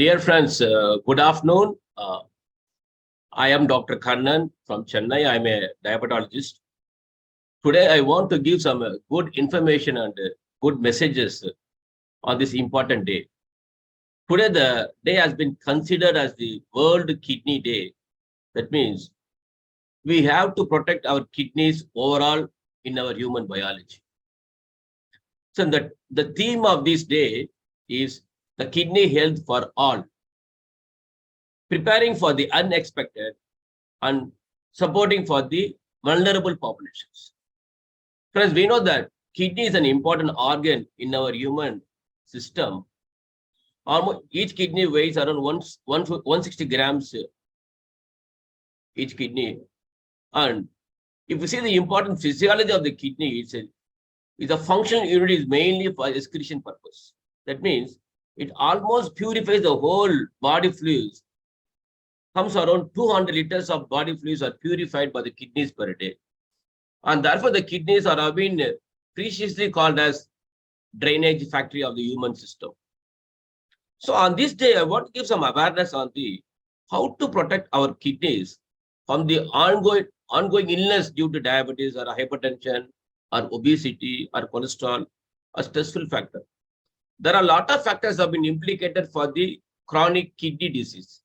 Dear friends, good afternoon. I am Dr. Kannan from Chennai. I am a diabetologist. Today, I want to give some good information and good messages on this important day. Today, the day has been considered as the World Kidney Day. That means we have to protect our kidneys overall in our human biology. So the theme of this day is the kidney health for all, preparing for the unexpected and supporting for the vulnerable populations. Friends, we know that kidney is an important organ in our human system. Almost each kidney weighs around 160 grams each kidney. And if you see the important physiology of the kidney, it's a functional unit is mainly for excretion purpose. That means it almost purifies the whole body fluids. Comes around 200 liters of body fluids are purified by the kidneys per day. And therefore, the kidneys have been preciously called as drainage factory of the human system. So on this day, I want to give some awareness on the how to protect our kidneys from the ongoing illness due to diabetes or hypertension or obesity or cholesterol or stressful factor. There are a lot of factors have been implicated for the chronic kidney disease.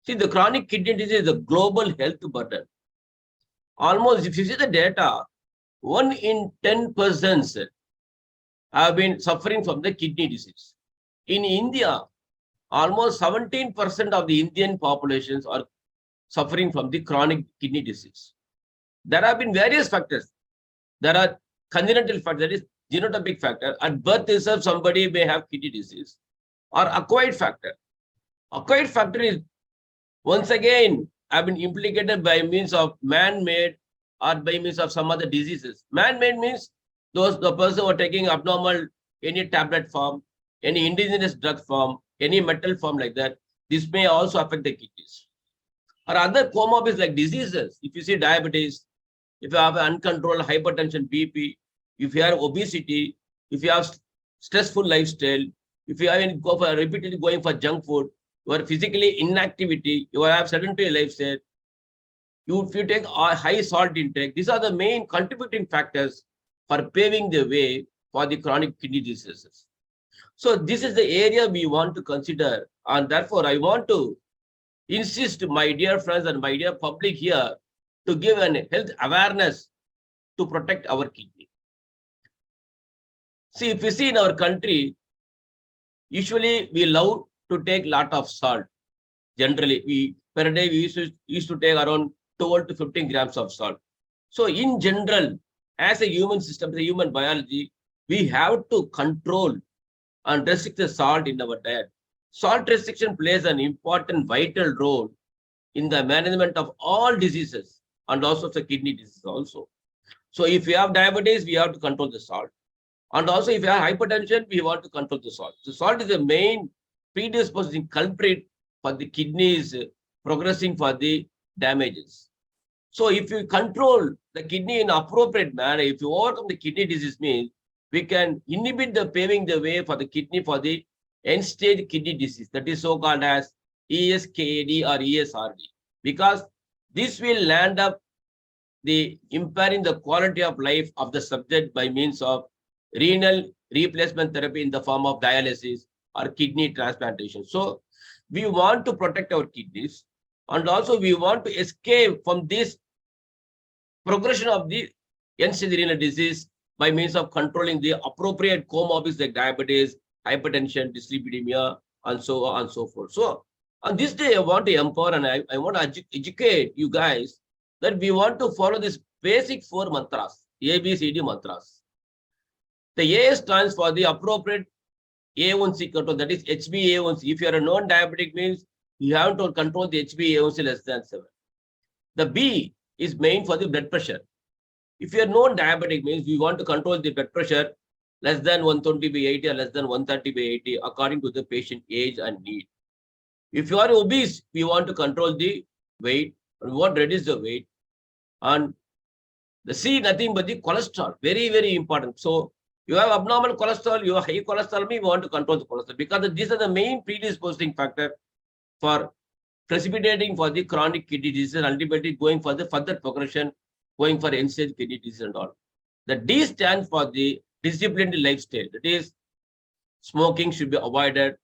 See, the chronic kidney disease is a global health burden. Almost, if you see the data, 1 in 10 persons have been suffering from the kidney disease. In India, almost 17% of the Indian populations are suffering from the chronic kidney disease. There have been various factors. There are congenital factors, that is genotypic factor. At birth itself, somebody may have kidney disease, or acquired factor. Acquired factor is once again have been implicated by means of man-made or by means of some other diseases. Man-made means the person who are taking abnormal any tablet form, any indigenous drug form, any metal form like that. This may also affect the kidneys. Or other comorbidities like diseases. If you see diabetes, if you have uncontrolled hypertension, BP, if you have obesity, if you have stressful lifestyle, if you have repeatedly going for junk food, you are physically inactivity, you have sedentary lifestyle, if you take a high salt intake, these are the main contributing factors for paving the way for the chronic kidney diseases. So this is the area we want to consider, and therefore I want to insist, my dear friends and my dear public here, to give an health awareness to protect our kidney. See, if you see in our country, usually we love to take lot of salt. Generally, per day we used to take around 12 to 15 grams of salt. So in general, as a human system, the human biology, we have to control and restrict the salt in our diet. Salt restriction plays an important vital role in the management of all diseases and also the kidney disease also. So if you have diabetes, we have to control the salt. And also if you have hypertension, we want to control the salt. So salt is the main predisposing culprit for the kidneys progressing for the damages. So if you control the kidney in appropriate manner, if you overcome the kidney disease means, we can inhibit the paving the way for the kidney for the end-stage kidney disease, that is so-called as ESKD or ESRD, because this will land up the impairing the quality of life of the subject by means of renal replacement therapy in the form of dialysis or kidney transplantation. So we want to protect our kidneys, and also we want to escape from this progression of the end-stage renal disease by means of controlling the appropriate comorbidities like diabetes, hypertension, dyslipidemia, and so on and so forth. So on this day, I want to empower and I want to educate you guys that we want to follow this basic 4 mantras, ABCD mantras. The A stands for the appropriate A1C control, that is HbA1c. If you are a non-diabetic means you have to control the HbA1c less than 7. The B is main for the blood pressure. If you are non-diabetic means we want to control the blood pressure less than 120/80 or less than 130/80 according to the patient age and need. If you are obese, we want to control the weight, and we want to reduce the weight. And the C, nothing but the cholesterol, very, very important. So You have abnormal cholesterol, you have high cholesterol, we want to control the cholesterol because these are the main predisposing factor for precipitating for the chronic kidney disease and ultimately going for the further progression, going for end-stage kidney disease and all. The D stands for the disciplined lifestyle. That is, smoking should be avoided,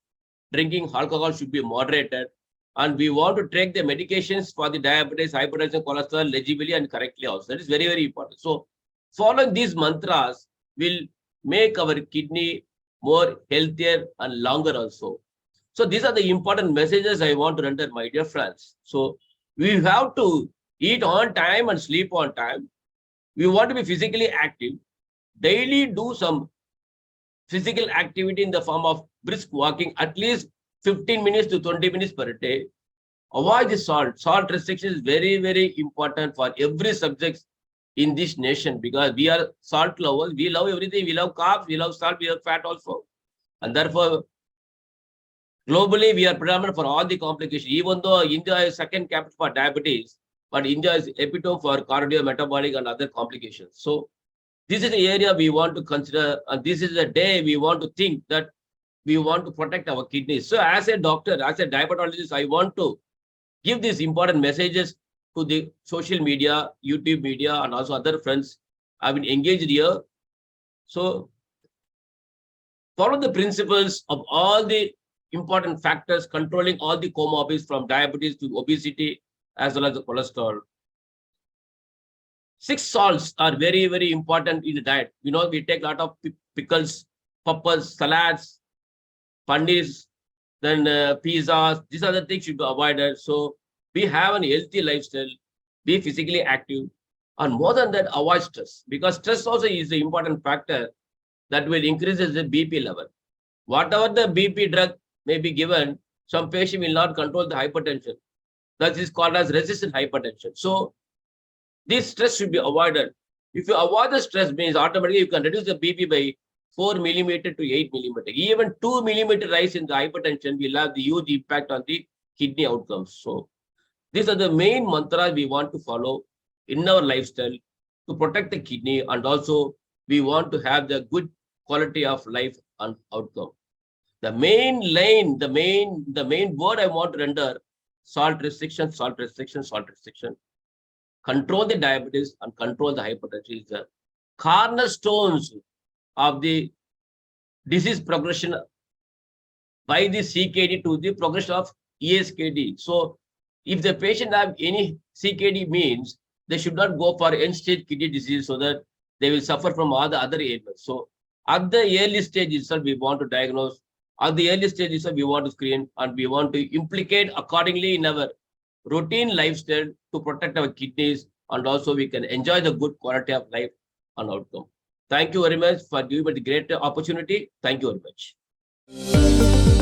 drinking alcohol should be moderated, and we want to take the medications for the diabetes, hypertension, cholesterol legibly and correctly also. That is very, very important. So following these mantras will make our kidney more healthier and longer also. So these are the important messages I want to render, my dear friends. So we have to eat on time and sleep on time. We want to be physically active. Daily do some physical activity in the form of brisk walking, at least 15 minutes to 20 minutes per day. Avoid the salt. Salt restriction is very, very important for every subject in this nation because we are salt lovers. We love everything. We love carbs, we love salt, we love fat also. And therefore, globally, we are predominant for all the complications. Even though India is second capital for diabetes, but India is epitome for cardiometabolic and other complications. So this is the area we want to consider, and this is the day we want to think that we want to protect our kidneys. So as a doctor, as a diabetologist, I want to give these important messages to the social media, YouTube media, and also other friends have been engaged here. So follow the principles of all the important factors controlling all the comorbidities from diabetes to obesity as well as the cholesterol. 6 salts are very, very important in the diet. You know, we take a lot of pickles, peppers, salads, paneers, then pizzas. These are the things should be avoided. So we have a healthy lifestyle, be physically active, and more than that, avoid stress because stress also is the important factor that will increase the BP level. Whatever the BP drug may be given, some patient will not control the hypertension. That is called as resistant hypertension. So this stress should be avoided. If you avoid the stress, means automatically you can reduce the BP by 4 millimeter to 8 millimeter. Even 2 millimeter rise in the hypertension will have the huge impact on the kidney outcomes. So these are the main mantras we want to follow in our lifestyle to protect the kidney, and also we want to have the good quality of life and outcome. The main line, the main word I want to render: salt restriction, salt restriction, salt restriction. Control the diabetes and control the hypertension is the cornerstones of the disease progression by the CKD to the progression of ESKD. So if the patient have any CKD, means they should not go for end-stage kidney disease so that they will suffer from all the other ailments. So at the early stage itself, we want to diagnose. At the early stage itself, we want to screen, and we want to implicate accordingly in our routine lifestyle to protect our kidneys, and also we can enjoy the good quality of life and outcome. Thank you very much for giving me the great opportunity. Thank you very much.